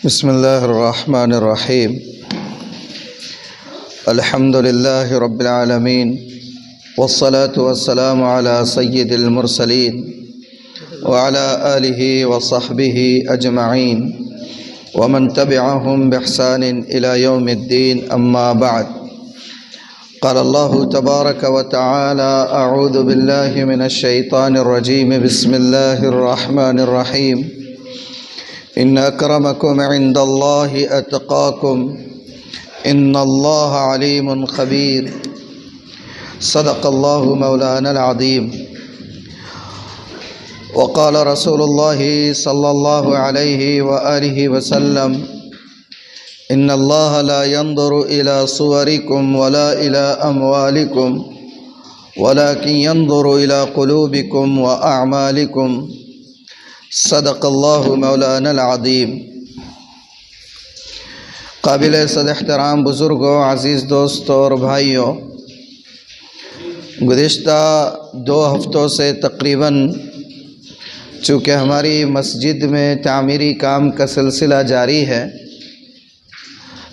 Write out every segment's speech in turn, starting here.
بسم الله الرحمن الرحيم. الحمد لله رب العالمين، والصلاة والسلام على سيد المرسلين وعلى آله وصحبه أجمعين ومن تبعهم بإحسان إلى يوم الدين، أما بعد. قال الله تبارك وتعالى: أعوذ بالله من الشيطان الرجيم، بسم الله الرحمن الرحيم. إن أكرمكم عند الله أتقاكم إن الله عليم خبير. صدق الله مولانا العظيم. وقال رسول الله صلى الله عليه وآله وسلم: إن الله لا ينظر إلى صوركم ولا إلى أموالكم ولكن ينظر إلى قلوبكم وأعمالكم. صدق اللہ مولانا العظیم. قابل صد احترام بزرگوں، عزیز دوستوں اور بھائیوں، گزشتہ 2 ہفتوں سے تقریباً چونکہ ہماری مسجد میں تعمیری کام کا سلسلہ جاری ہے،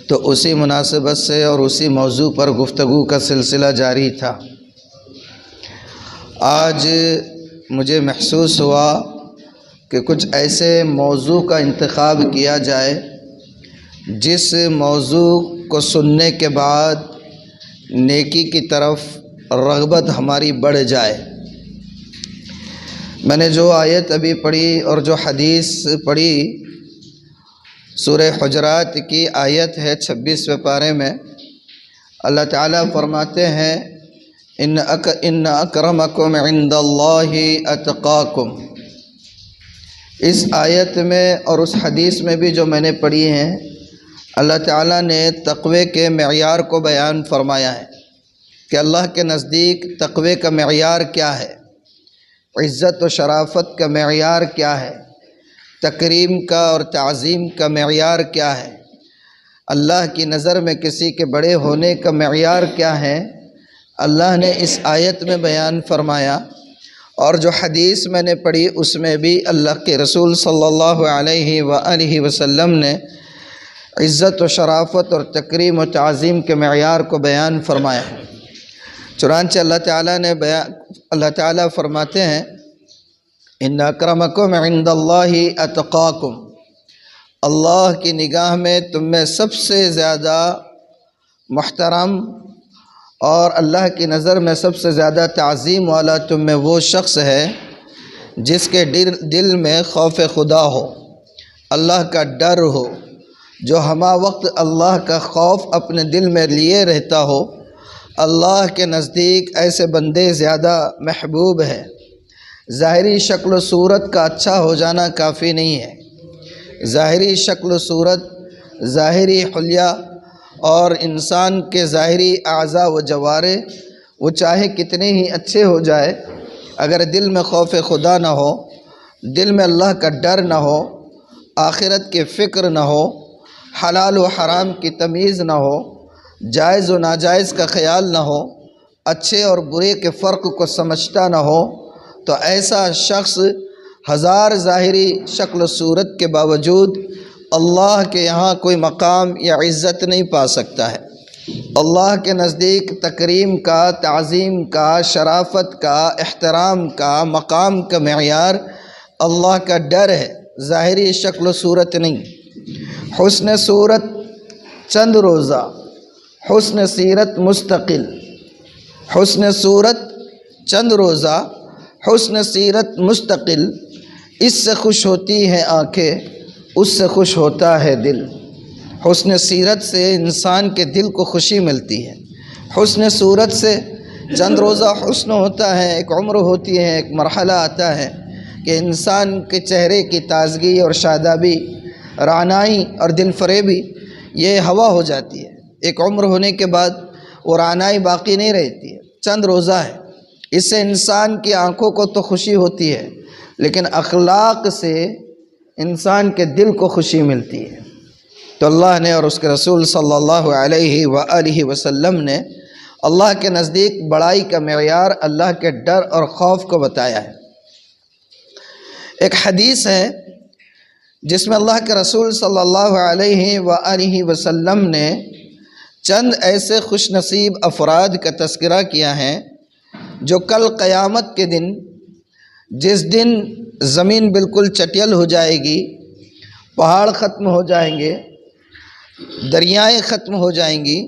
تو اسی مناسبت سے اور اسی موضوع پر گفتگو کا سلسلہ جاری تھا. آج مجھے محسوس ہوا کہ کچھ ایسے موضوع کا انتخاب کیا جائے جس موضوع کو سننے کے بعد نیکی کی طرف رغبت ہماری بڑھ جائے. میں نے جو آیت ابھی پڑھی اور جو حدیث پڑھی، سورہ حجرات کی آیت ہے 26ویں پارے میں. اللہ تعالیٰ فرماتے ہیں: ان اکرمکم عند اللہ اتقاکم. اس آیت میں اور اس حدیث میں بھی جو میں نے پڑھی ہیں، اللہ تعالیٰ نے تقوی کے معیار کو بیان فرمایا ہے کہ اللہ کے نزدیک تقوی کا معیار کیا ہے، عزت و شرافت کا معیار کیا ہے، تکریم کا اور تعظیم کا معیار کیا ہے، اللہ کی نظر میں کسی کے بڑے ہونے کا معیار کیا ہے. اللہ نے اس آیت میں بیان فرمایا، اور جو حدیث میں نے پڑھی اس میں بھی اللہ کے رسول صلی اللہ علیہ وآلہ وسلم نے عزت و شرافت اور تکریم و تعظیم کے معیار کو بیان فرمایا. چنانچہ اللہ تعالیٰ فرماتے ہیں: ان اکرمکم عند اللہ اتقاکم. اللہ کی نگاہ میں تم میں سب سے زیادہ محترم اور اللہ کی نظر میں سب سے زیادہ تعظیم والا تم میں وہ شخص ہے جس کے دل میں خوف خدا ہو، اللہ کا ڈر ہو، جو ہمہ وقت اللہ کا خوف اپنے دل میں لیے رہتا ہو. اللہ کے نزدیک ایسے بندے زیادہ محبوب ہیں. ظاہری شکل و صورت کا اچھا ہو جانا کافی نہیں ہے. ظاہری شکل و صورت، ظاہری حلیہ اور انسان کے ظاہری اعضاء و جوارح وہ چاہے کتنے ہی اچھے ہو جائے، اگر دل میں خوف خدا نہ ہو، دل میں اللہ کا ڈر نہ ہو، آخرت کی فکر نہ ہو، حلال و حرام کی تمیز نہ ہو، جائز و ناجائز کا خیال نہ ہو، اچھے اور برے کے فرق کو سمجھتا نہ ہو، تو ایسا شخص ہزار ظاہری شکل و صورت کے باوجود اللہ کے یہاں کوئی مقام یا عزت نہیں پا سکتا ہے. اللہ کے نزدیک تکریم کا، تعظیم کا، شرافت کا، احترام کا، مقام کا معیار اللہ کا ڈر ہے، ظاہری شکل و صورت نہیں. حسن صورت چند روزہ، حسن سیرت مستقل. حسن صورت چند روزہ، حسن سیرت مستقل. اس سے خوش ہوتی ہیں آنکھیں، اس سے خوش ہوتا ہے دل. حسن سیرت سے انسان کے دل کو خوشی ملتی ہے. حسن صورت سے چند روزہ حسن ہوتا ہے، ایک عمر ہوتی ہے، ایک مرحلہ آتا ہے کہ انسان کے چہرے کی تازگی اور شادابی، رعنائی اور دل فریبی یہ ہوا ہو جاتی ہے. ایک عمر ہونے کے بعد وہ رعنائی باقی نہیں رہتی ہے، چند روزہ ہے. اس سے انسان کی آنکھوں کو تو خوشی ہوتی ہے، لیکن اخلاق سے انسان کے دل کو خوشی ملتی ہے. تو اللہ نے اور اس کے رسول صلی اللہ علیہ وآلہ وسلم نے اللہ کے نزدیک بڑائی کا معیار اللہ کے ڈر اور خوف کو بتایا ہے. ایک حدیث ہے جس میں اللہ کے رسول صلی اللہ علیہ وآلہ وسلم نے چند ایسے خوش نصیب افراد کا تذکرہ کیا ہے جو کل قیامت کے دن، جس دن زمین بالکل چٹیل ہو جائے گی، پہاڑ ختم ہو جائیں گے، دریائیں ختم ہو جائیں گی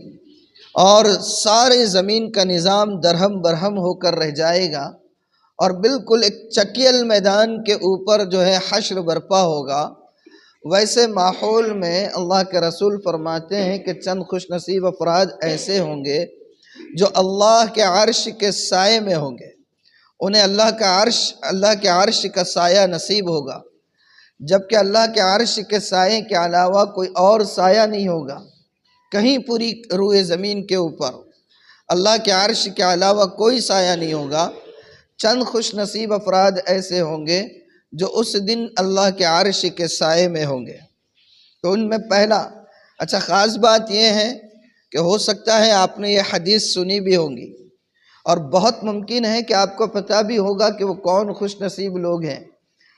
اور سارے زمین کا نظام درہم برہم ہو کر رہ جائے گا، اور بالکل ایک چٹیل میدان کے اوپر جو ہے حشر برپا ہوگا، ویسے ماحول میں اللہ کے رسول فرماتے ہیں کہ چند خوش نصیب افراد ایسے ہوں گے جو اللہ کے عرش کے سائے میں ہوں گے، انہیں اللہ کے عرش کا سایہ نصیب ہوگا، جبکہ اللہ کے عرش کے سائے کے علاوہ کوئی اور سایہ نہیں ہوگا کہیں پوری روئے زمین کے اوپر، اللہ کے عرش کے علاوہ کوئی سایہ نہیں ہوگا۔ چند خوش نصیب افراد ایسے ہوں گے جو اس دن اللہ کے عرش کے سائے میں ہوں گے۔ تو ان میں پہلا خاص بات یہ ہے کہ ہو سکتا ہے آپ نے یہ حدیث سنی بھی ہوں گی، اور بہت ممکن ہے کہ آپ کو پتہ بھی ہوگا کہ وہ کون خوش نصیب لوگ ہیں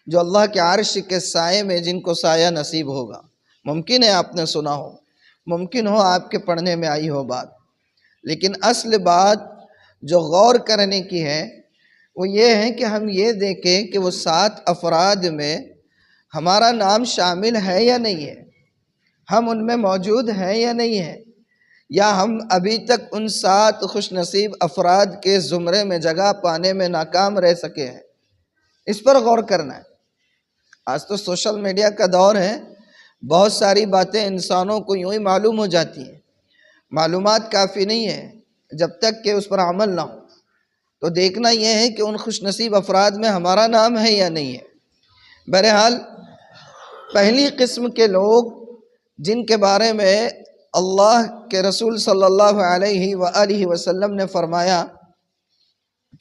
جو اللہ کے عرش کے سائے میں جن کو سایہ نصیب ہوگا۔ ممکن ہے آپ نے سنا ہو، ممکن ہو آپ کے پڑھنے میں آئی ہو بات، لیکن اصل بات جو غور کرنے کی ہے وہ یہ ہے کہ ہم یہ دیکھیں کہ وہ 7 افراد میں ہمارا نام شامل ہے یا نہیں ہے، ہم ان میں موجود ہیں یا نہیں ہیں، یا ہم ابھی تک ان 7 خوش نصیب افراد کے زمرے میں جگہ پانے میں ناکام رہ سکے ہیں۔ اس پر غور کرنا ہے۔ آج تو سوشل میڈیا کا دور ہے، بہت ساری باتیں انسانوں کو یوں ہی معلوم ہو جاتی ہیں، معلومات کافی نہیں ہے جب تک کہ اس پر عمل نہ ہو۔ تو دیکھنا یہ ہے کہ ان خوش نصیب افراد میں ہمارا نام ہے یا نہیں ہے۔ بہرحال پہلی قسم کے لوگ جن کے بارے میں اللہ کے رسول صلی اللہ علیہ وآلہ وسلم نے فرمایا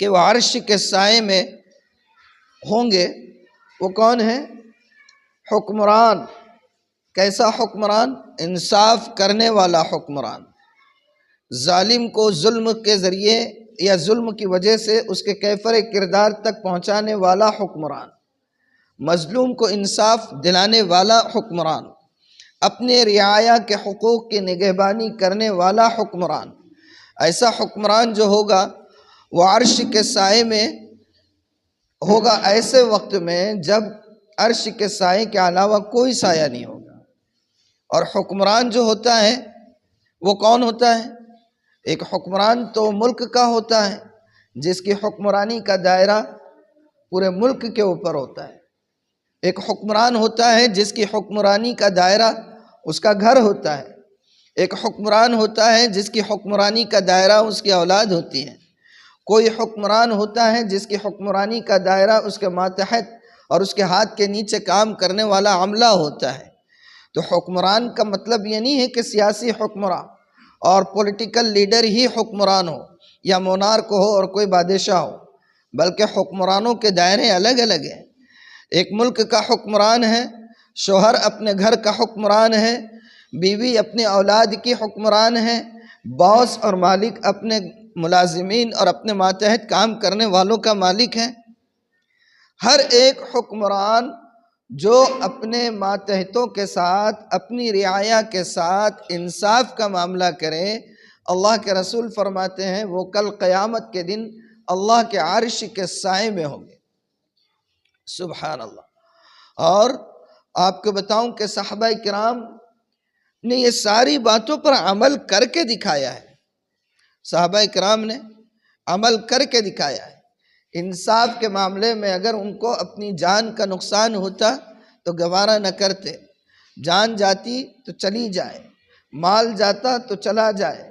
کہ وہ عرش کے سائے میں ہوں گے، وہ کون ہے؟ حکمران۔ کیسا حکمران؟ انصاف کرنے والا حکمران، ظالم کو ظلم کے ذریعے یا ظلم کی وجہ سے اس کے کیفر کردار تک پہنچانے والا حکمران، مظلوم کو انصاف دلانے والا حکمران، اپنے رعایا کے حقوق کی نگہبانی کرنے والا حکمران۔ ایسا حکمران جو ہوگا وہ عرش کے سائے میں ہوگا، ایسے وقت میں جب عرش کے سائے کے علاوہ کوئی سایہ نہیں ہوگا۔ اور حکمران جو ہوتا ہے وہ کون ہوتا ہے؟ ایک حکمران تو ملک کا ہوتا ہے جس کی حکمرانی کا دائرہ پورے ملک کے اوپر ہوتا ہے، ایک حکمران ہوتا ہے جس کی حکمرانی کا دائرہ اس کا گھر ہوتا ہے، ایک حکمران ہوتا ہے جس کی حکمرانی کا دائرہ اس کی اولاد ہوتی ہے، کوئی حکمران ہوتا ہے جس کی حکمرانی کا دائرہ اس کے ماتحت اور اس کے ہاتھ کے نیچے کام کرنے والا عملہ ہوتا ہے۔ تو حکمران کا مطلب یہ نہیں ہے کہ سیاسی حکمران اور پولیٹیکل لیڈر ہی حکمران ہو یا مونارک ہو اور کوئی بادشاہ ہو، بلکہ حکمرانوں کے دائرے الگ الگ ہیں۔ ایک ملک کا حکمران ہے، شوہر اپنے گھر کا حکمران ہے، بیوی اپنے اولاد کی حکمران ہے، باس اور مالک اپنے ملازمین اور اپنے ماتحت کام کرنے والوں کا مالک ہے۔ ہر ایک حکمران جو اپنے ماتحتوں کے ساتھ، اپنی رعایا کے ساتھ انصاف کا معاملہ کرے، اللہ کے رسول فرماتے ہیں وہ کل قیامت کے دن اللہ کے عرش کے سائے میں ہوں گے۔ سبحان اللہ۔ اور آپ کو بتاؤں کہ صحابہ کرام نے یہ ساری باتوں پر عمل کر کے دکھایا ہے، صحابہ کرام نے عمل کر کے دکھایا ہے۔ انصاف کے معاملے میں اگر ان کو اپنی جان کا نقصان ہوتا تو گوارہ نہ کرتے، جان جاتی تو چلی جائے، مال جاتا تو چلا جائے،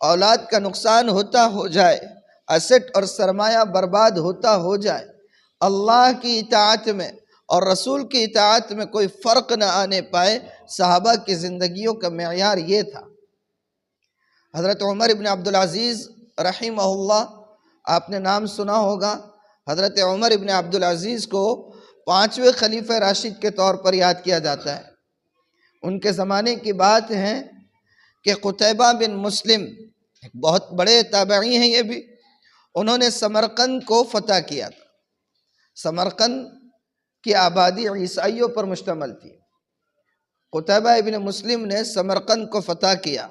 اولاد کا نقصان ہوتا ہو جائے، ایسٹ اور سرمایہ برباد ہوتا ہو جائے، اللہ کی اطاعت میں اور رسول کی اطاعت میں کوئی فرق نہ آنے پائے۔ صحابہ کی زندگیوں کا معیار یہ تھا۔ حضرت عمر بن عبدالعزیز رحمہ اللہ، آپ نے نام سنا ہوگا، حضرت عمر بن عبدالعزیز کو 5ویں خلیفہ راشد کے طور پر یاد کیا جاتا ہے۔ ان کے زمانے کی بات ہے کہ قتیبہ بن مسلم، ایک بہت بڑے تابعی ہیں یہ بھی، انہوں نے سمرقند کو فتح کیا تھا۔ سمرقند کی آبادی عیسائیوں پر مشتمل تھی، قتیبہ ابن مسلم نے سمرقند کو فتح کیا۔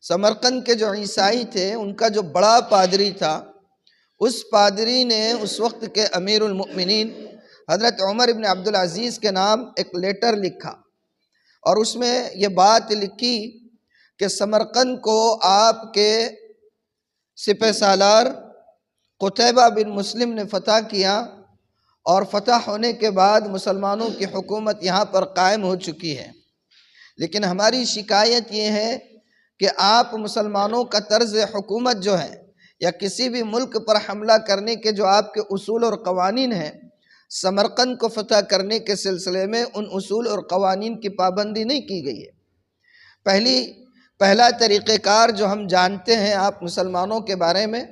سمرقند کے جو عیسائی تھے ان کا جو بڑا پادری تھا، اس پادری نے اس وقت کے امیر المؤمنین حضرت عمر ابن عبدالعزیز کے نام ایک لیٹر لکھا، اور اس میں یہ بات لکھی کہ سمرقند کو آپ کے سپہ سالار قتیبہ بن مسلم نے فتح کیا، اور فتح ہونے کے بعد مسلمانوں کی حکومت یہاں پر قائم ہو چکی ہے، لیکن ہماری شکایت یہ ہے کہ آپ مسلمانوں کا طرز حکومت جو ہے یا کسی بھی ملک پر حملہ کرنے کے جو آپ کے اصول اور قوانین ہیں، سمرقند کو فتح کرنے کے سلسلے میں ان اصول اور قوانین کی پابندی نہیں کی گئی ہے۔ پہلا طریقہ کار جو ہم جانتے ہیں آپ مسلمانوں کے بارے میں،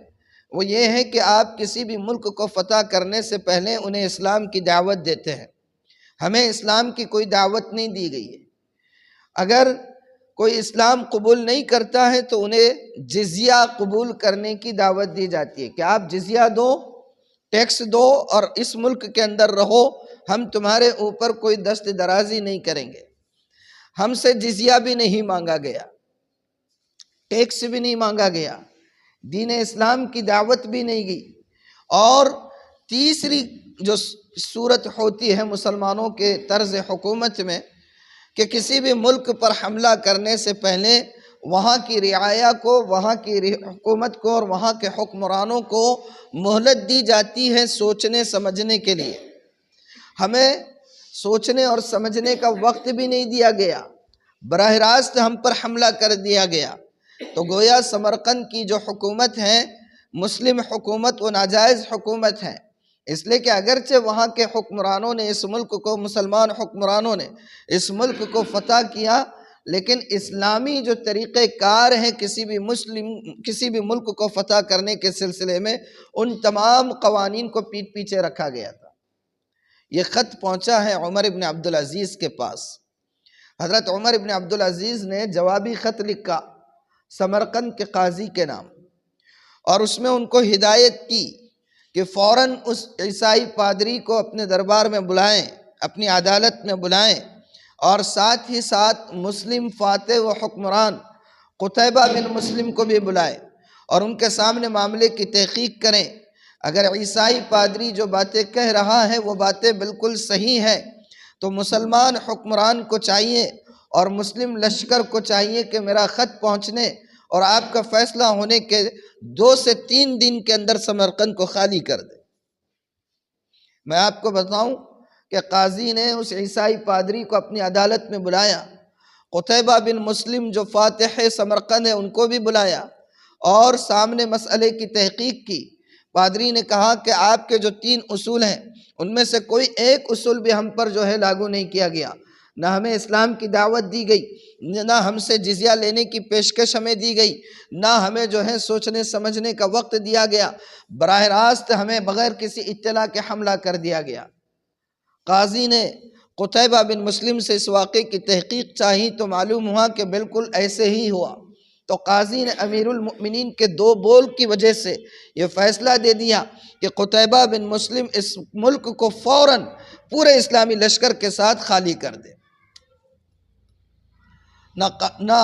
وہ یہ ہے کہ آپ کسی بھی ملک کو فتح کرنے سے پہلے انہیں اسلام کی دعوت دیتے ہیں۔ ہمیں اسلام کی کوئی دعوت نہیں دی گئی ہے۔ اگر کوئی اسلام قبول نہیں کرتا ہے تو انہیں جزیہ قبول کرنے کی دعوت دی جاتی ہے کہ آپ جزیہ دو، ٹیکس دو اور اس ملک کے اندر رہو، ہم تمہارے اوپر کوئی دست درازی نہیں کریں گے۔ ہم سے جزیہ بھی نہیں مانگا گیا، ٹیکس بھی نہیں مانگا گیا، دین اسلام کی دعوت بھی نہیں گئی۔ اور تیسری جو صورت ہوتی ہے مسلمانوں کے طرز حکومت میں کہ کسی بھی ملک پر حملہ کرنے سے پہلے وہاں کی رعایا کو، وہاں کی حکومت کو اور وہاں کے حکمرانوں کو مہلت دی جاتی ہے سوچنے سمجھنے کے لیے۔ ہمیں سوچنے اور سمجھنے کا وقت بھی نہیں دیا گیا، براہ راست ہم پر حملہ کر دیا گیا۔ تو گویا سمرقند کی جو حکومت ہے، مسلم حکومت، وہ ناجائز حکومت ہے، اس لیے کہ اگرچہ وہاں کے حکمرانوں نے اس ملک کو، مسلمان حکمرانوں نے اس ملک کو فتح کیا، لیکن اسلامی جو طریقہ کار ہیں کسی بھی ملک کو فتح کرنے کے سلسلے میں، ان تمام قوانین کو پیٹ پیچھے رکھا گیا تھا۔ یہ خط پہنچا ہے عمر ابن عبدالعزیز کے پاس۔ حضرت عمر ابن عبدالعزیز نے جوابی خط لکھا سمرقند کے قاضی کے نام، اور اس میں ان کو ہدایت کی کہ فوراً اس عیسائی پادری کو اپنے دربار میں بلائیں، اپنی عدالت میں بلائیں، اور ساتھ ہی ساتھ مسلم فاتح و حکمران قتیبہ بن مسلم کو بھی بلائیں اور ان کے سامنے معاملے کی تحقیق کریں۔ اگر عیسائی پادری جو باتیں کہہ رہا ہے وہ باتیں بالکل صحیح ہیں تو مسلمان حکمران کو چاہیے اور مسلم لشکر کو چاہیے کہ میرا خط پہنچنے اور آپ کا فیصلہ ہونے کے 2 سے 3 دن کے اندر سمرقند کو خالی کر دے۔ میں آپ کو بتاؤں کہ قاضی نے اس عیسائی پادری کو اپنی عدالت میں بلایا، قتیبہ بن مسلم جو فاتح سمرقند ہے ان کو بھی بلایا اور سامنے مسئلے کی تحقیق کی۔ پادری نے کہا کہ آپ کے جو 3 اصول ہیں ان میں سے کوئی ایک اصول بھی ہم پر جو ہے لاگو نہیں کیا گیا، نہ ہمیں اسلام کی دعوت دی گئی، نہ ہم سے جزیہ لینے کی پیشکش ہمیں دی گئی، نہ ہمیں جو ہے سوچنے سمجھنے کا وقت دیا گیا، براہ راست ہمیں بغیر کسی اطلاع کے حملہ کر دیا گیا۔ قاضی نے قتیبہ بن مسلم سے اس واقعے کی تحقیق چاہی تو معلوم ہوا کہ بالکل ایسے ہی ہوا۔ تو قاضی نے امیر المؤمنین کے 2 بول کی وجہ سے یہ فیصلہ دے دیا کہ قتیبہ بن مسلم اس ملک کو فوراً پورے اسلامی لشکر کے ساتھ خالی کر دے۔ نہ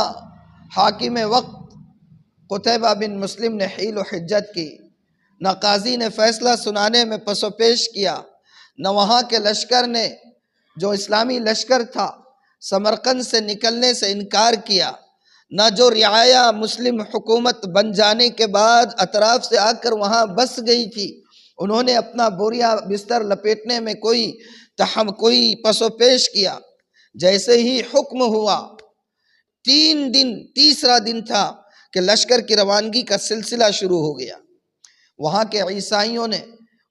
حاکم وقت قتیبہ بن مسلم نے حیل و حجت کی، نہ قاضی نے فیصلہ سنانے میں پس و پیش کیا، نہ وہاں کے لشکر نے، جو اسلامی لشکر تھا، سمرقند سے نکلنے سے انکار کیا، نہ جو رعایا مسلم حکومت بن جانے کے بعد اطراف سے آ کر وہاں بس گئی تھی انہوں نے اپنا بوریا بستر لپیٹنے میں کوئی پس و پیش کیا۔ جیسے ہی حکم ہوا 3 دن، تیسرا دن تھا کہ لشکر کی روانگی کا سلسلہ شروع ہو گیا۔ وہاں کے عیسائیوں نے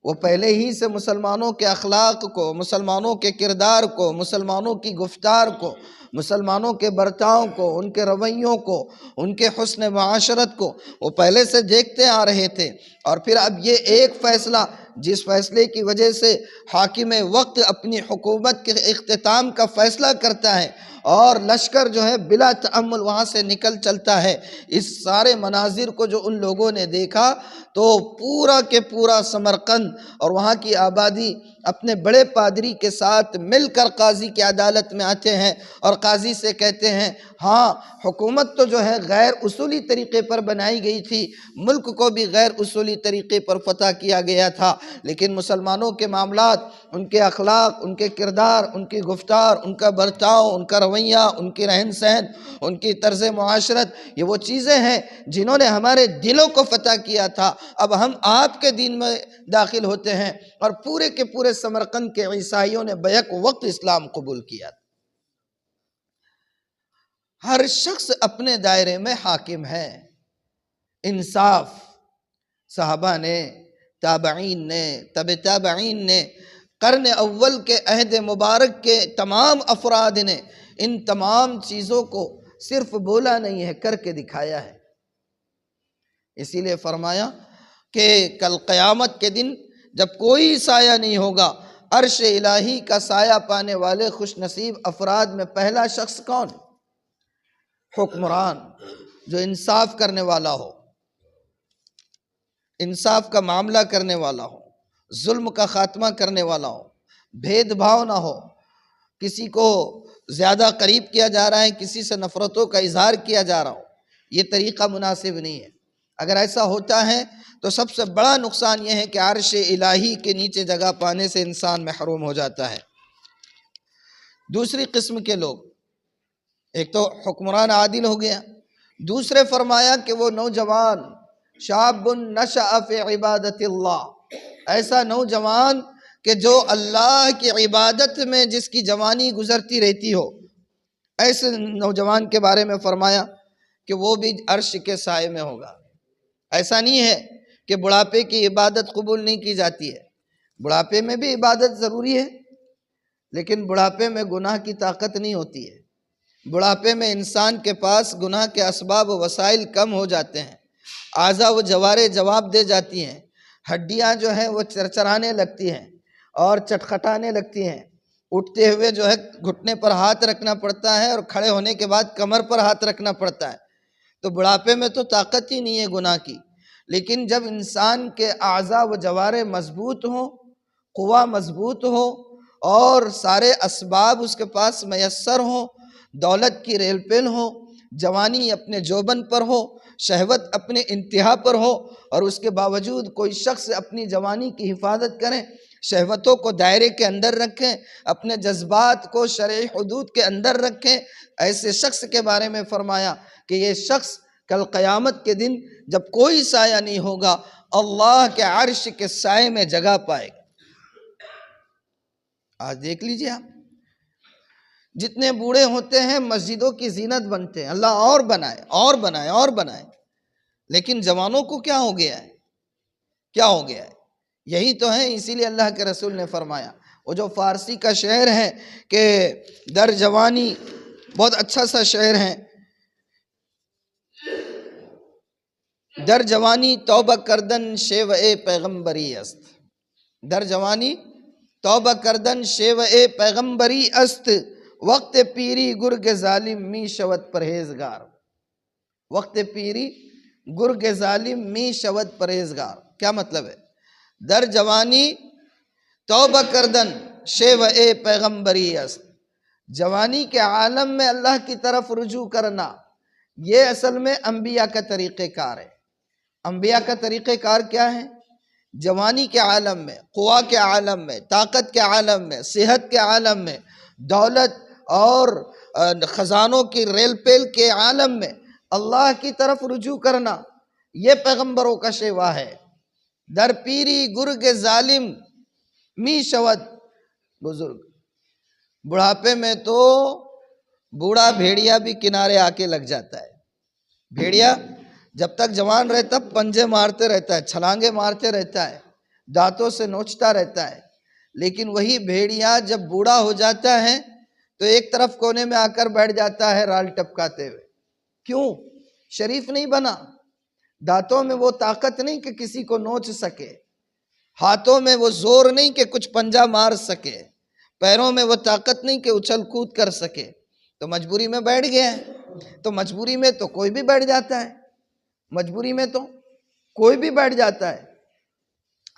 وہ پہلے ہی سے مسلمانوں کے اخلاق کو، مسلمانوں کے کردار کو، مسلمانوں کی گفتار کو، مسلمانوں کے برتاؤ کو، ان کے رویوں کو، ان کے حسن معاشرت کو وہ پہلے سے دیکھتے آ رہے تھے، اور پھر اب یہ ایک فیصلہ جس فیصلے کی وجہ سے حاکم وقت اپنی حکومت کے اختتام کا فیصلہ کرتا ہے اور لشکر جو ہے بلا تأمل وہاں سے نکل چلتا ہے، اس سارے مناظر کو جو ان لوگوں نے دیکھا تو پورا کے پورا سمرقند اور وہاں کی آبادی اپنے بڑے پادری کے ساتھ مل کر قاضی کی عدالت میں آتے ہیں اور قاضی سے کہتے ہیں ہاں حکومت تو جو ہے غیر اصولی طریقے پر بنائی گئی تھی، ملک کو بھی غیر اصولی طریقے پر فتح کیا گیا تھا، لیکن مسلمانوں کے معاملات، ان کے اخلاق، ان کے کردار، ان کی گفتار، ان کا برتاؤ، ان کا رویہ، ان کی رہن سہن، ان کی طرز معاشرت، یہ وہ چیزیں ہیں جنہوں نے ہمارے دلوں کو فتح کیا تھا۔ اب ہم آپ کے دین میں داخل ہوتے ہیں اور پورے کے پورے سمرقند کے عیسائیوں نے بیک وقت اسلام قبول کیا۔ ہر شخص اپنے دائرے میں حاکم ہے۔ انصاف صحابہ نے، تابعین نے، تبع تابعین نے، قرن اول کے عہد مبارک کے تمام افراد نے ان تمام چیزوں کو صرف بولا نہیں ہے، کر کے دکھایا ہے۔ اسی لیے فرمایا کہ کل قیامت کے دن جب کوئی سایہ نہیں ہوگا، عرش الہی کا سایہ پانے والے خوش نصیب افراد میں پہلا شخص کون؟ حکمران، جو انصاف کرنے والا ہو، انصاف کا معاملہ کرنے والا ہو، ظلم کا خاتمہ کرنے والا ہو، بھید بھاؤ نہ ہو، کسی کو زیادہ قریب کیا جا رہا ہے، کسی سے نفرتوں کا اظہار کیا جا رہا ہو، یہ طریقہ مناسب نہیں ہے۔ اگر ایسا ہوتا ہے تو سب سے بڑا نقصان یہ ہے کہ عرش الہی کے نیچے جگہ پانے سے انسان محروم ہو جاتا ہے۔ دوسری قسم کے لوگ، ایک تو حکمران عادل ہو گیا، دوسرے فرمایا کہ وہ نوجوان شاب نشأ فی عبادت اللہ، ایسا نوجوان کہ جو اللہ کی عبادت میں جس کی جوانی گزرتی رہتی ہو، ایسے نوجوان کے بارے میں فرمایا کہ وہ بھی عرش کے سائے میں ہوگا۔ ایسا نہیں ہے کہ بڑھاپے کی عبادت قبول نہیں کی جاتی ہے، بڑھاپے میں بھی عبادت ضروری ہے، لیکن بڑھاپے میں گناہ کی طاقت نہیں ہوتی ہے۔ بڑھاپے میں انسان کے پاس گناہ کے اسباب و وسائل کم ہو جاتے ہیں، اعضاء و جوارے جواب دے جاتی ہیں، ہڈیاں جو ہیں وہ چرچرانے لگتی ہیں اور چٹکھٹانے لگتی ہیں، اٹھتے ہوئے جو ہے گھٹنے پر ہاتھ رکھنا پڑتا ہے اور کھڑے ہونے کے بعد کمر پر ہاتھ رکھنا پڑتا ہے۔ تو بڑھاپے میں تو طاقت ہی نہیں ہے گناہ کی، لیکن جب انسان کے اعضاء و جوارے مضبوط ہوں، قوہ مضبوط ہو اور سارے اسباب اس کے پاس میسر ہوں، دولت کی ریل پیل ہو، جوانی اپنے جوبن پر ہو، شہوت اپنے انتہا پر ہو، اور اس کے باوجود کوئی شخص اپنی جوانی کی حفاظت کریں، شہوتوں کو دائرے کے اندر رکھیں، اپنے جذبات کو شرعی حدود کے اندر رکھیں، ایسے شخص کے بارے میں فرمایا کہ یہ شخص کل قیامت کے دن جب کوئی سایہ نہیں ہوگا، اللہ کے عرش کے سائے میں جگہ پائے گا۔ آج دیکھ لیجئے آپ، جتنے بوڑھے ہوتے ہیں مسجدوں کی زینت بنتے ہیں، اللہ اور بنائے اور بنائے اور بنائے، لیکن جوانوں کو کیا ہو گیا ہے؟ کیا ہو گیا ہے؟ یہی تو ہے، اسی لیے اللہ کے رسول نے فرمایا، وہ جو فارسی کا شعر ہے کہ در جوانی، بہت اچھا سا شعر ہے، در جوانی توبہ کردن شیوہ پیغمبری است، در جوانی توبہ کردن شیوہ پیغمبری است، وقت پیری گرگ ظالم می شود پرہیزگار، وقت پیری گرگ ظالم می شود پرہیزگار۔ کیا مطلب ہے؟ در جوانی توبہ کردن شیوہ پیغمبری است، جوانی کے عالم میں اللہ کی طرف رجوع کرنا، یہ اصل میں انبیاء کا طریقہ کار ہے۔ انبیاء کا طریقہ کار کیا ہے؟ جوانی کے عالم میں، قوا کے عالم میں، طاقت کے عالم میں، صحت کے عالم میں، دولت اور خزانوں کی ریل پیل کے عالم میں اللہ کی طرف رجوع کرنا، یہ پیغمبروں کا شیوا ہے۔ در پیری گرگ ظالم می شود بزرگ، بڑھاپے میں تو بوڑھا بھیڑیا بھی کنارے آ کے لگ جاتا ہے۔ بھیڑیا جب تک جوان رہتا پنجے مارتے رہتا ہے، چھلانگے مارتے رہتا ہے، دانتوں سے نوچتا رہتا ہے، لیکن وہی بھیڑیا جب بوڑھا ہو جاتا ہے تو ایک طرف کونے میں آ کر بیٹھ جاتا ہے رال ٹپکاتے ہوئے۔ کیوں؟ شریف نہیں بنا، دانتوں میں وہ طاقت نہیں کہ کسی کو نوچ سکے، ہاتھوں میں وہ زور نہیں کہ کچھ پنجہ مار سکے، پیروں میں وہ طاقت نہیں کہ اچھل کود کر سکے، تو مجبوری میں بیٹھ گیا ہے۔ تو مجبوری میں تو کوئی بھی بیٹھ جاتا ہے، مجبوری میں تو کوئی بھی بیٹھ جاتا ہے۔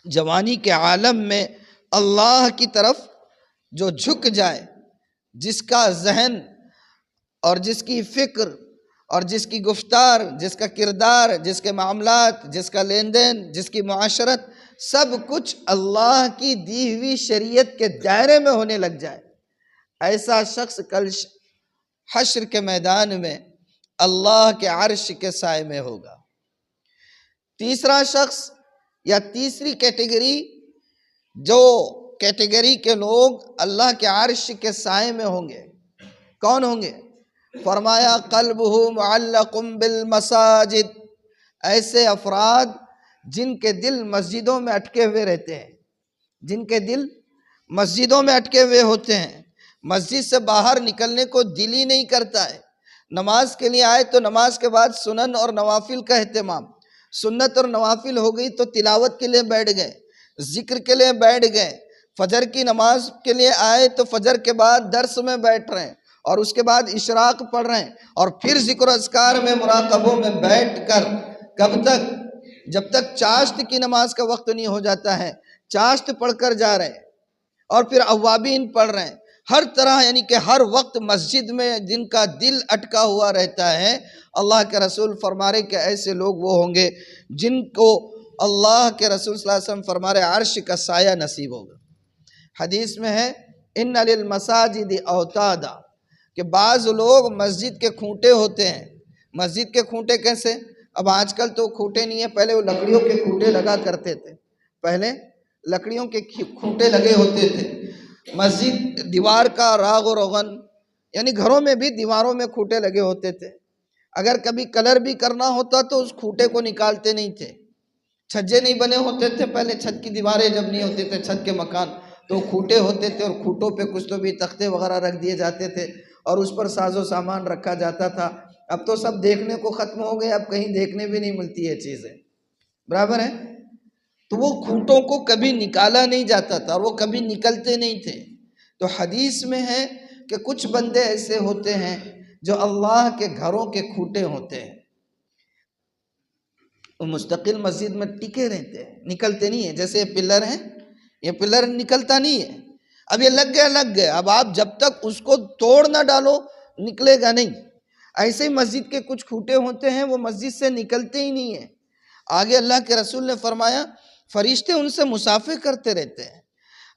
جوانی کے عالم میں اللہ کی طرف جو جھک جائے، جس کا ذہن اور جس کی فکر اور جس کی گفتار، جس کا کردار، جس کے معاملات، جس کا لین دین، جس کی معاشرت، سب کچھ اللہ کی دی ہوئی شریعت کے دائرے میں ہونے لگ جائے، ایسا شخص کل حشر کے میدان میں اللہ کے عرش کے سائے میں ہوگا۔ تیسرا شخص یا تیسری کیٹیگری، جو کیٹیگری کے لوگ اللہ کے عرش کے سائے میں ہوں گے، کون ہوں گے؟ فرمایا قلبہ معلق بالمساجد، ایسے افراد جن کے دل مسجدوں میں اٹکے ہوئے رہتے ہیں، جن کے دل مسجدوں میں اٹکے ہوئے ہوتے ہیں، مسجد سے باہر نکلنے کو دل ہی نہیں کرتا ہے، نماز کے لیے آئے تو نماز کے بعد سنن اور نوافل کا اہتمام، سنت اور نوافل ہو گئی تو تلاوت کے لیے بیٹھ گئے، ذکر کے لیے بیٹھ گئے، فجر کی نماز کے لیے آئے تو فجر کے بعد درس میں بیٹھ رہے ہیں، اور اس کے بعد اشراق پڑھ رہے ہیں، اور پھر ذکر و اذکار میں مراقبوں میں بیٹھ کر کب تک؟ جب تک چاشت کی نماز کا وقت نہیں ہو جاتا ہے، چاشت پڑھ کر جا رہے ہیں، اور پھر اوابین پڑھ رہے ہیں، ہر طرح، یعنی کہ ہر وقت مسجد میں جن کا دل اٹکا ہوا رہتا ہے۔ اللہ کے رسول فرما رہے کہ ایسے لوگ وہ ہوں گے جن کو اللہ کے رسول صلی اللہ علیہ وسلم فرما رہے عرش کا سایہ نصیب ہوگا۔ حدیث میں ہے ان للمساجد اوتادا، کہ بعض لوگ مسجد کے کھوٹے ہوتے ہیں۔ مسجد کے کھوٹے کیسے؟ اب آج کل تو کھوٹے نہیں ہیں، پہلے وہ لکڑیوں کے کھوٹے لگا کرتے تھے، پہلے لکڑیوں کے کھوٹے لگے ہوتے تھے۔ مسجد دیوار کا راغ و روغن، یعنی گھروں میں بھی دیواروں میں کھوٹے لگے ہوتے تھے، اگر کبھی کلر بھی کرنا ہوتا تو اس کھوٹے کو نکالتے نہیں تھے، چھجے نہیں بنے ہوتے تھے پہلے، چھت کی دیواریں جب نہیں ہوتے تھے، چھت کے مکان تو کھوٹے ہوتے تھے، اور کھوٹوں پہ کچھ تو بھی تختے وغیرہ رکھ دیے جاتے تھے، اور اس پر ساز و سامان رکھا جاتا تھا۔ اب تو سب دیکھنے کو ختم ہو گئے، اب کہیں دیکھنے بھی نہیں ملتی ہے چیزیں، برابر ہے؟ تو وہ کھوٹوں کو کبھی نکالا نہیں جاتا تھا، اور وہ کبھی نکلتے نہیں تھے۔ تو حدیث میں ہے کہ کچھ بندے ایسے ہوتے ہیں جو اللہ کے گھروں کے کھوٹے ہوتے ہیں، وہ مستقل مسجد میں ٹکے رہتے ہیں، نکلتے نہیں ہیں۔ جیسے یہ پلر ہیں، یہ پلر نکلتا نہیں ہے، اب یہ لگ گیا، اب آپ جب تک اس کو توڑ نہ ڈالو نکلے گا نہیں۔ ایسے ہی مسجد کے کچھ کھوٹے ہوتے ہیں، وہ مسجد سے نکلتے ہی نہیں ہیں۔ آگے اللہ کے رسول نے فرمایا فرشتے ان سے مصافحہ کرتے رہتے ہیں،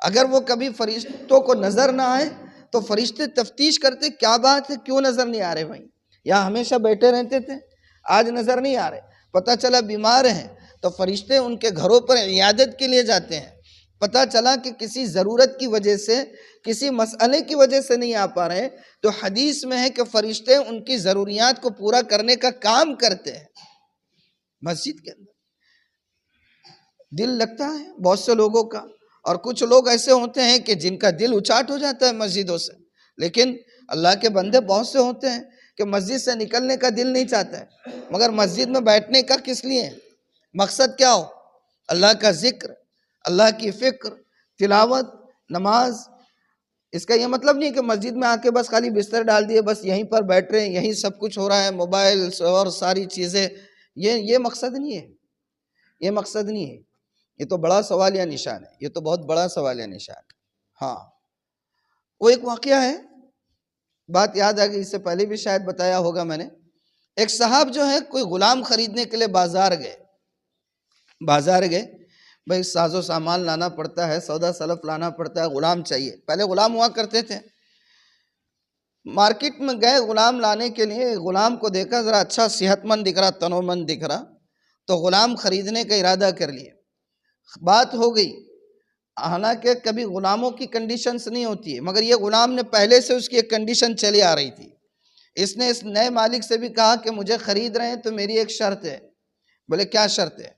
اگر وہ کبھی فرشتوں کو نظر نہ آئے تو فرشتے تفتیش کرتے کیا بات ہے، کیوں نظر نہیں آ رہے بھائی؟ یہاں ہمیشہ بیٹھے رہتے تھے، آج نظر نہیں آ رہے، پتہ چلا بیمار ہیں تو فرشتے ان کے گھروں پر عیادت کے لیے جاتے ہیں، پتہ چلا کہ کسی ضرورت کی وجہ سے، کسی مسئلے کی وجہ سے نہیں آ پا رہے، تو حدیث میں ہے کہ فرشتے ان کی ضروریات کو پورا کرنے کا کام کرتے ہیں۔ مسجد کے اندر دل لگتا ہے بہت سے لوگوں کا، اور کچھ لوگ ایسے ہوتے ہیں کہ جن کا دل اچاٹ ہو جاتا ہے مسجدوں سے، لیکن اللہ کے بندے بہت سے ہوتے ہیں کہ مسجد سے نکلنے کا دل نہیں چاہتا ہے، مگر مسجد میں بیٹھنے کا کس لیے؟ مقصد کیا ہو؟ اللہ کا ذکر، اللہ کی فکر، تلاوت، نماز۔ اس کا یہ مطلب نہیں کہ مسجد میں آ کے بس خالی بستر ڈال دیے، بس یہیں پر بیٹھ رہے ہیں، یہیں سب کچھ ہو رہا ہے، موبائل اور ساری چیزیں، یہ مقصد نہیں ہے، یہ مقصد نہیں ہے۔ یہ تو بڑا سوالیہ نشان ہے، یہ تو بہت بڑا سوالیہ نشان ہے۔ ہاں، وہ ایک واقعہ ہے، بات یاد آ گئی، اس سے پہلے بھی شاید بتایا ہوگا میں نے۔ ایک صاحب جو ہے کوئی غلام خریدنے کے لیے بازار گئے، بھائی ساز و سامان لانا پڑتا ہے، سودا سلف لانا پڑتا ہے، غلام چاہیے، پہلے غلام ہوا کرتے تھے۔ مارکیٹ میں گئے غلام لانے کے لیے، غلام کو دیکھا ذرا اچھا صحت مند دکھ رہا، تنو مند دکھ رہا، تو غلام خریدنے کا ارادہ کر لیے۔ بات ہو گئی، حالانکہ کبھی غلاموں کی کنڈیشنز نہیں ہوتی ہے، مگر یہ غلام نے پہلے سے اس کی ایک کنڈیشن چلی آ رہی تھی۔ اس نے اس نئے مالک سے بھی کہا کہ مجھے خرید رہے ہیں تو میری ایک شرط ہے۔ بولے کیا شرط ہے؟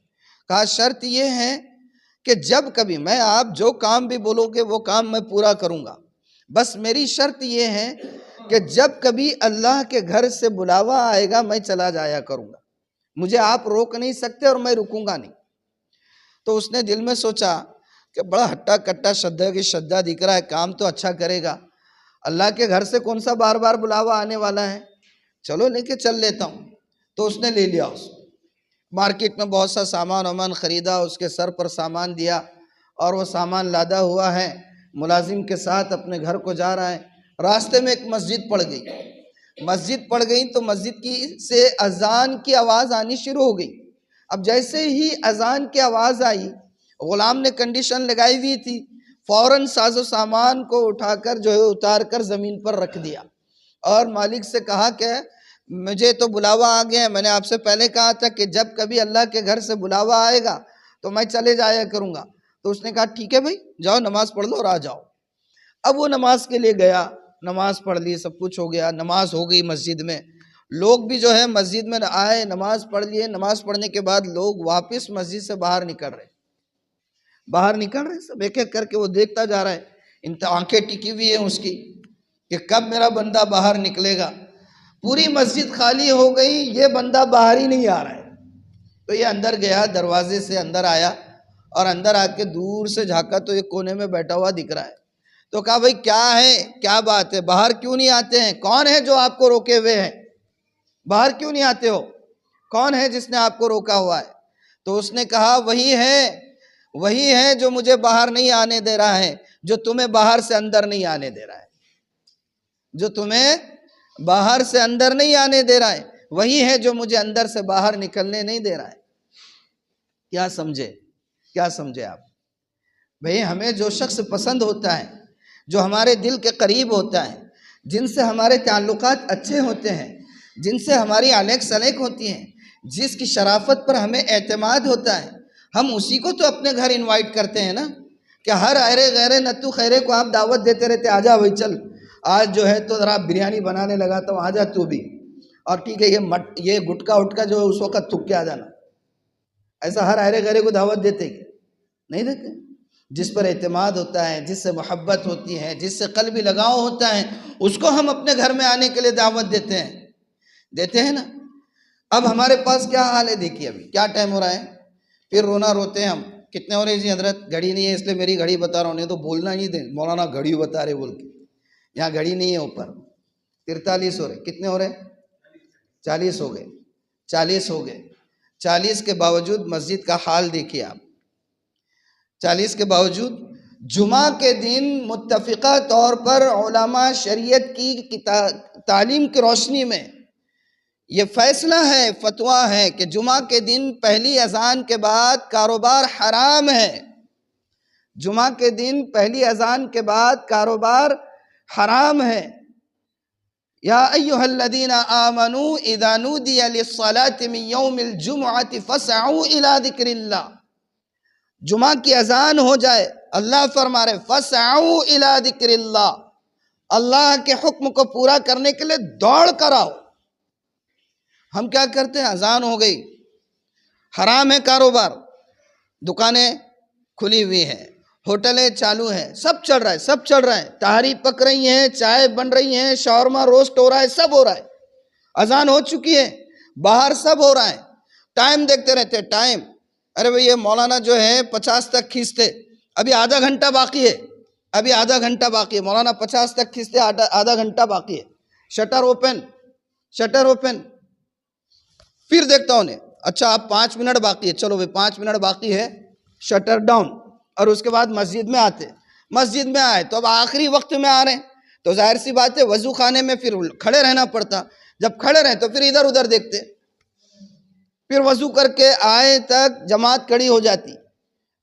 کہا شرط یہ ہے کہ جب کبھی میں آپ جو کام بھی بولو گے وہ کام میں پورا کروں گا، بس میری شرط یہ ہے کہ جب کبھی اللہ کے گھر سے بلاوا آئے گا میں چلا جایا کروں گا، مجھے آپ روک نہیں سکتے اور میں رکوں گا نہیں۔ تو اس نے دل میں سوچا کہ بڑا ہٹا کٹا شدہ کی شدہ دکھ رہا ہے، کام تو اچھا کرے گا، اللہ کے گھر سے کون سا بار بار بلاوا آنے والا ہے، چلو لے کے چل لیتا ہوں۔ تو اس نے لے لیا، اس مارکیٹ میں بہت سا سامان خریدا، اس کے سر پر سامان دیا، اور وہ سامان لادا ہوا ہے، ملازم کے ساتھ اپنے گھر کو جا رہا ہے۔ راستے میں ایک مسجد پڑ گئی، مسجد پڑ گئی تو مسجد کی سے اذان کی آواز آنی شروع ہو گئی۔ اب جیسے ہی اذان کی آواز آئی، غلام نے کنڈیشن لگائی ہوئی تھی، فوراً ساز و سامان کو اٹھا کر جو ہے اتار کر زمین پر رکھ دیا، اور مالک سے کہا کہ مجھے تو بلاوا آ گیا ہے، میں نے آپ سے پہلے کہا تھا کہ جب کبھی اللہ کے گھر سے بلاوا آئے گا تو میں چلے جایا کروں گا۔ تو اس نے کہا ٹھیک ہے بھائی، جاؤ نماز پڑھ لو اور آ جاؤ۔ اب وہ نماز کے لیے گیا، نماز پڑھ لی، سب کچھ ہو گیا، نماز ہو گئی مسجد میں، لوگ بھی جو ہے مسجد میں آئے، نماز پڑھ لیے۔ نماز پڑھنے کے بعد لوگ واپس مسجد سے باہر نکل رہے، سب ایک ایک کر کے وہ دیکھتا جا رہا ہے، آنکھیں ٹکی ہوئی ہیں اس کی کہ کب میرا بندہ باہر نکلے گا۔ پوری مسجد خالی ہو گئی، یہ بندہ باہر ہی نہیں آ رہا ہے۔ تو یہ اندر گیا، دروازے سے اندر آیا، اور اندر آ کے دور سے جھانکا تو یہ کونے میں بیٹھا ہوا دکھ رہا ہے۔ تو کہا بھائی کیا ہے، کیا بات ہے، باہر کیوں نہیں آتے ہیں؟ کون ہے جو آپ کو روکے ہوئے ہیں؟ باہر کیوں نہیں آتے ہو؟ کون ہے جس نے آپ کو روکا ہوا ہے؟ تو اس نے کہا وہی ہے جو مجھے باہر نہیں آنے دے رہا ہے، جو تمہیں باہر سے اندر نہیں آنے دے رہا ہے، جو تمہیں باہر سے اندر نہیں آنے دے رہا ہے، وہی ہے جو مجھے اندر سے باہر نکلنے نہیں دے رہا ہے۔ کیا سمجھے آپ؟ بھئی ہمیں جو شخص پسند ہوتا ہے، جو ہمارے دل کے قریب ہوتا ہے، جن سے ہمارے تعلقات اچھے ہوتے ہیں، جن سے ہماری الیک سلیک ہوتی ہیں، جس کی شرافت پر ہمیں اعتماد ہوتا ہے، ہم اسی کو تو اپنے گھر انوائٹ کرتے ہیں نا، کہ ہر ایرے غیرے نتو خیرے کو آپ دعوت دیتے رہتے، آجا بھائی چل، آج جو ہے تو ذرا بریانی بنانے لگا تو آجا تو بھی، اور ٹھیک ہے یہ گٹکا اٹکا جو اس وقت تھک کے آ جانا۔ ایسا ہر ایرے غیرے کو دعوت دیتے کہ نہیں دیتے؟ جس پر اعتماد ہوتا ہے، جس سے محبت ہوتی ہے، جس سے قلبی لگاؤ ہوتا ہے، اس کو ہم اپنے گھر میں آنے کے لیے دعوت دیتے ہیں نا۔ اب ہمارے پاس کیا حال ہے دیکھیے، ابھی کیا ٹائم ہو رہا ہے، پھر رونا روتے ہیں ہم، کتنے ہو رہے جی حضرت؟ گھڑی نہیں ہے اس لیے میری گھڑی بتا رہا ہوں، نہیں تو بولنا نہیں دیں، مولانا گھڑی بتا رہے بول کے، یہاں گھڑی نہیں ہے اوپر۔ 43 ہو رہے، کتنے ہو رہے؟ 40 ہو گئے، 40 کے باوجود مسجد کا حال دیکھیے آپ، 40 کے باوجود جمعہ کے دن متفقہ طور پر علماء شریعت کی تعلیم کی روشنی میں یہ فیصلہ ہے، فتویٰ ہے کہ جمعہ کے دن پہلی اذان کے بعد کاروبار حرام ہے۔ جمعہ کے دن پہلی اذان کے بعد کاروبار حرام ہے۔ یا ایہا الذین آمنوا اذا نودی للصلاة من یوم الجمعة فاسعوا الى ذکر اللہ۔ جمعہ کی اذان ہو جائے، اللہ فرما رہے فاسعوا الى ذکر اللہ، اللہ کے حکم کو پورا کرنے کے لیے دوڑ کر آؤ۔ ہم کیا کرتے ہیں؟ اذان ہو گئی، حرام ہے کاروبار، دکانیں کھلی ہوئی ہیں، ہوٹلیں چالو ہیں، سب چل رہا ہے، تہاری پک رہی ہیں، چائے بن رہی ہیں، شاورما روسٹ ہو رہا ہے، سب ہو رہا ہے، اذان ہو چکی ہے، باہر سب ہو رہا ہے، ٹائم دیکھتے رہتے، ٹائم، ارے بھئی یہ مولانا جو ہے 50 تک کھینچتے، ابھی آدھا گھنٹہ باقی ہے، مولانا 50 تک کھینچتے، آدھا گھنٹہ باقی ہے، شٹر اوپن، پھر دیکھتا ہوں اچھا اب 5 منٹ باقی ہے، چلو بھئی 5 منٹ باقی ہے، شٹر ڈاؤن، اور اس کے بعد مسجد میں آئے تو اب آخری وقت میں آ رہے ہیں، تو ظاہر سی بات ہے وضو خانے میں پھر کھڑے رہنا پڑتا، جب کھڑے رہیں تو پھر ادھر ادھر دیکھتے، پھر وضو کر کے آئے تک جماعت کھڑی ہو جاتی،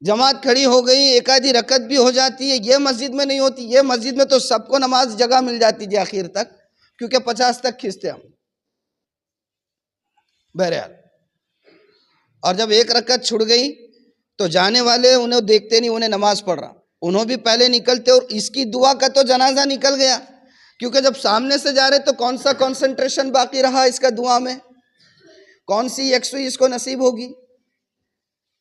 جماعت کھڑی ہو گئی، ایک آدھی رکعت بھی ہو جاتی ہے، یہ مسجد میں نہیں ہوتی، یہ مسجد میں تو سب کو نماز جگہ مل جاتی جی آخر تک، کیونکہ 50 تک کھینچتے ہم بہرحال۔ اور جب ایک رکعت چھڑ گئی تو جانے والے انہیں دیکھتے نہیں، انہیں نماز پڑھ رہا، انہوں بھی پہلے نکلتے، اور اس کی دعا کا تو جنازہ نکل گیا، کیونکہ جب سامنے سے جا رہے تو کون سا کنسنٹریشن باقی رہا اس کا دعا میں، کون سی یکسوئی اس کو نصیب ہوگی؟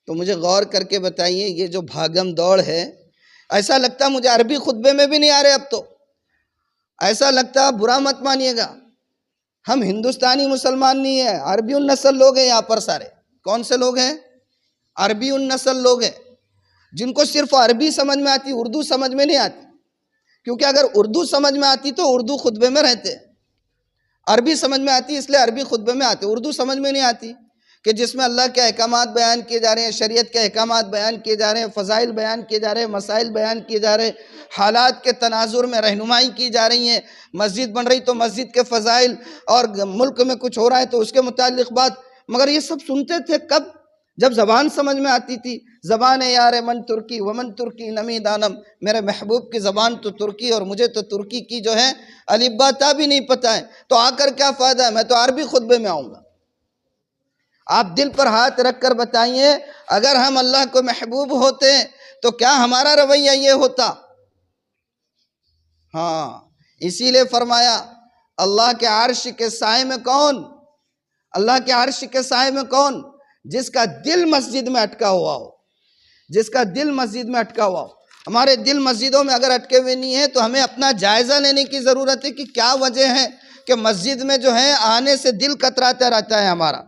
تو مجھے غور کر کے بتائیے، یہ جو بھاگم دوڑ ہے، ایسا لگتا مجھے عربی خطبے میں بھی نہیں آ رہے اب تو، ایسا لگتا، برا مت مانیے گا، ہم ہندوستانی مسلمان نہیں ہیں، عربی النسل لوگ ہیں یہاں پر سارے۔ کون سے لوگ ہیں؟ عربی النسل لوگ ہیں، جن کو صرف عربی سمجھ میں آتی، اردو سمجھ میں نہیں آتی، کیونکہ اگر اردو سمجھ میں آتی تو اردو خطبے میں رہتے، عربی سمجھ میں آتی اس لیے عربی خطبے میں آتے، اردو سمجھ میں نہیں آتی کہ جس میں اللہ کے احکامات بیان کیے جا رہے ہیں، شریعت کے احکامات بیان کیے جا رہے ہیں، فضائل بیان کیے جا رہے ہیں، مسائل بیان کیے جا رہے ہیں، حالات کے تناظر میں رہنمائی کی جا رہی ہیں، مسجد بن رہی تو مسجد کے فضائل، اور ملک میں کچھ ہو رہا ہے تو اس کے متعلق بات. مگر یہ سب سنتے تھے کب؟ جب زبان سمجھ میں آتی تھی. زبان یار من ترکی ومن ترکی نمی دانم، میرے محبوب کی زبان تو ترکی اور مجھے تو ترکی کی جو ہے الف با تا بھی نہیں پتہ ہے، تو آ کر کیا فائدہ ہے؟ میں تو عربی خطبے میں آؤں گا. آپ دل پر ہاتھ رکھ کر بتائیے، اگر ہم اللہ کو محبوب ہوتے تو کیا ہمارا رویہ یہ ہوتا؟ ہاں، اسی لیے فرمایا اللہ کے عرش کے سائے میں کون؟ اللہ کے عرش کے سائے میں کون؟ جس کا دل مسجد میں اٹکا ہوا ہو، جس کا دل مسجد میں اٹکا ہوا ہو. ہمارے دل مسجدوں میں اگر اٹکے ہوئے نہیں ہیں تو ہمیں اپنا جائزہ لینے کی ضرورت ہے کہ کیا وجہ ہے کہ مسجد میں جو ہے آنے سے دل کتراتا رہتا ہے ہمارا.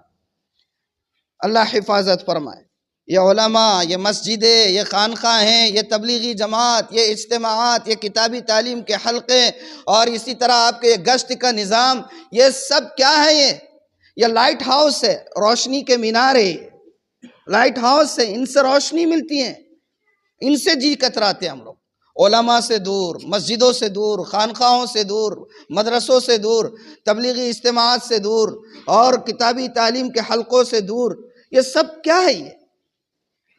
اللہ حفاظت فرمائے. یہ علماء، یہ مسجدیں، یہ خانقاہ ہیں، یہ تبلیغی جماعت، یہ اجتماعات، یہ کتابی تعلیم کے حلقے، اور اسی طرح آپ کے گشت کا نظام، یہ سب کیا ہے؟ یہ لائٹ ہاؤس ہے، روشنی کے مینارے. لائٹ ہاؤس ہے، ان سے روشنی ملتی ہے، ان سے جی کتراتے ہم لوگ. علماء سے دور، مسجدوں سے دور، خانقاہوں سے دور، مدرسوں سے دور، تبلیغی اجتماعات سے دور، اور کتابی تعلیم کے حلقوں سے دور. یہ سب کیا ہے؟ یہ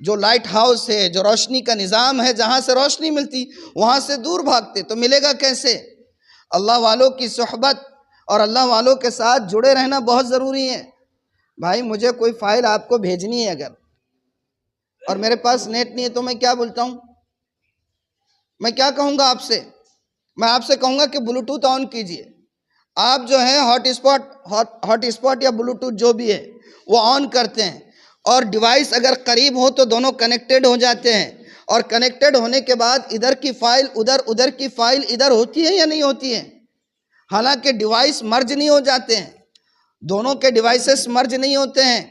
جو لائٹ ہاؤس ہے، جو روشنی کا نظام ہے، جہاں سے روشنی ملتی وہاں سے دور بھاگتے. تو ملے گا کیسے؟ اللہ والوں کی صحبت اور اللہ والوں کے ساتھ جڑے رہنا بہت ضروری ہے. بھائی مجھے کوئی فائل آپ کو بھیجنی ہے اگر، اور میرے پاس نیٹ نہیں ہے تو میں کیا بولتا ہوں؟ میں کیا کہوں گا آپ سے؟ میں آپ سے کہوں گا کہ بلوٹوتھ آن کیجئے. آپ جو ہے ہاٹ اسپاٹ یا بلوٹوتھ جو بھی ہے وہ آن کرتے ہیں، اور ڈیوائس اگر قریب ہو تو دونوں کنیکٹڈ ہو جاتے ہیں، اور کنیکٹڈ ہونے کے بعد ادھر کی فائل ادھر، ادھر کی فائل ادھر ہوتی ہے یا نہیں ہوتی ہے؟ حالانکہ ڈیوائس مرج نہیں ہو جاتے ہیں، دونوں کے ڈیوائسز مرج نہیں ہوتے ہیں.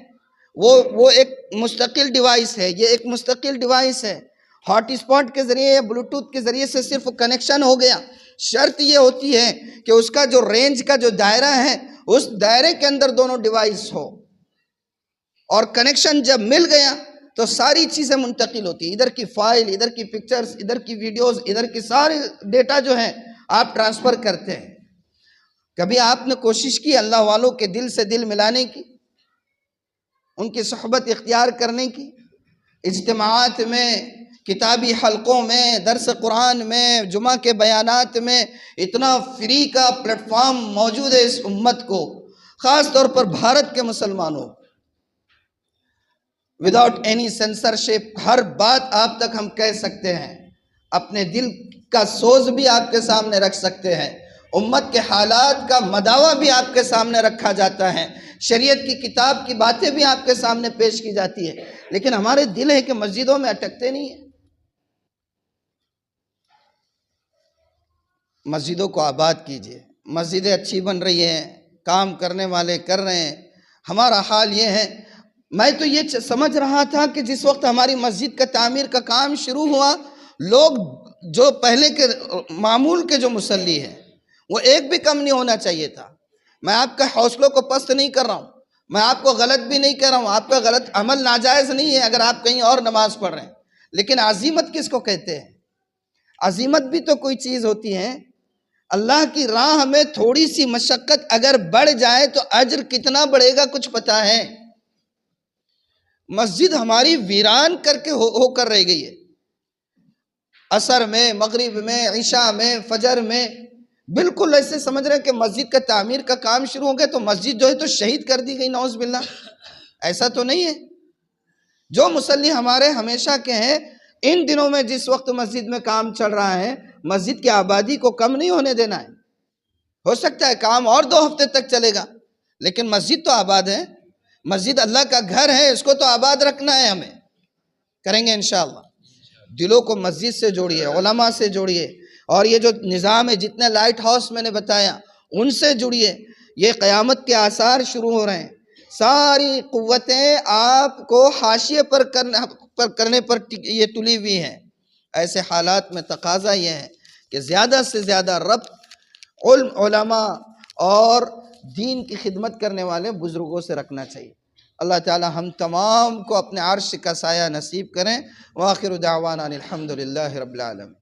وہ ایک مستقل ڈیوائس ہے، یہ ایک مستقل ڈیوائس ہے. ہاٹ اسپاٹ کے ذریعے یا بلوٹوتھ کے ذریعے سے صرف کنیکشن ہو گیا. شرط یہ ہوتی ہے کہ اس کا جو رینج کا جو دائرہ ہے اس دائرے کے اندر دونوں ڈیوائس ہو، اور کنیکشن جب مل گیا تو ساری چیزیں منتقل ہوتی ہیں. ادھر کی فائل، ادھر کی پکچرز، ادھر کی ویڈیوز، ادھر کی سارے ڈیٹا جو ہے آپ ٹرانسفر کرتے ہیں. کبھی آپ نے کوشش کی اللہ والوں کے دل سے دل ملانے کی، ان کی صحبت اختیار کرنے کی؟ اجتماعات میں، کتابی حلقوں میں، درس قرآن میں، جمعہ کے بیانات میں اتنا فری کا پلیٹ فارم موجود ہے اس امت کو، خاص طور پر بھارت کے مسلمانوں، وداؤٹ اینی سینسرشپ ہر بات آپ تک ہم کہہ سکتے ہیں، اپنے دل کا سوز بھی آپ کے سامنے رکھ سکتے ہیں، امت کے حالات کا مداوع بھی آپ کے سامنے رکھا جاتا ہے، شریعت کی کتاب کی باتیں بھی آپ کے سامنے پیش کی جاتی ہے. لیکن ہمارے دل ہے کہ مسجدوں میں اٹکتے نہیں ہیں. مسجدوں کو آباد کیجئے. مسجدیں اچھی بن رہی ہیں، کام کرنے والے کر رہے ہیں. ہمارا حال یہ ہے، میں تو یہ سمجھ رہا تھا کہ جس وقت ہماری مسجد کا تعمیر کا کام شروع ہوا، لوگ جو پہلے کے معمول کے جو مصلی ہیں وہ ایک بھی کم نہیں ہونا چاہیے تھا. میں آپ کے حوصلوں کو پست نہیں کر رہا ہوں، میں آپ کو غلط بھی نہیں کر رہا ہوں، آپ کا غلط عمل ناجائز نہیں ہے اگر آپ کہیں اور نماز پڑھ رہے ہیں. لیکن عزیمت کس کو کہتے ہیں؟ عزیمت بھی تو کوئی چیز ہوتی ہے. اللہ کی راہ میں تھوڑی سی مشقت اگر بڑھ جائے تو اجر کتنا بڑھے گا کچھ پتا ہے؟ مسجد ہماری ویران کر کے ہو کر رہ گئی ہے. عصر میں، مغرب میں، عشاء میں، فجر میں، بالکل ایسے سمجھ رہے ہیں کہ مسجد کا تعمیر کا کام شروع ہو گیا تو مسجد جو ہے تو شہید کر دی گئی، نعوذ باللہ. ایسا تو نہیں ہے. جو مصلی ہمارے ہمیشہ کے ہیں، ان دنوں میں جس وقت مسجد میں کام چل رہا ہے، مسجد کی آبادی کو کم نہیں ہونے دینا ہے. ہو سکتا ہے کام اور 2 ہفتے تک چلے گا، لیکن مسجد تو آباد ہے. مسجد اللہ کا گھر ہے، اس کو تو آباد رکھنا ہے. ہمیں کریں گے انشاءاللہ. دلوں کو مسجد سے جوڑیے، علماء سے جوڑیے، اور یہ جو نظام ہے جتنے لائٹ ہاؤس میں نے بتایا ان سے جڑیے. یہ قیامت کے آثار شروع ہو رہے ہیں. ساری قوتیں آپ کو حاشیے پر کرنے پر یہ تلی ہوئی ہیں. ایسے حالات میں تقاضا یہ ہے کہ زیادہ سے زیادہ ربط علم، علماء اور دین کی خدمت کرنے والے بزرگوں سے رکھنا چاہیے. اللہ تعالی ہم تمام کو اپنے عرش کا سایہ نصیب کریں۔ وآخر دعوانا الحمدللہ رب العالمین۔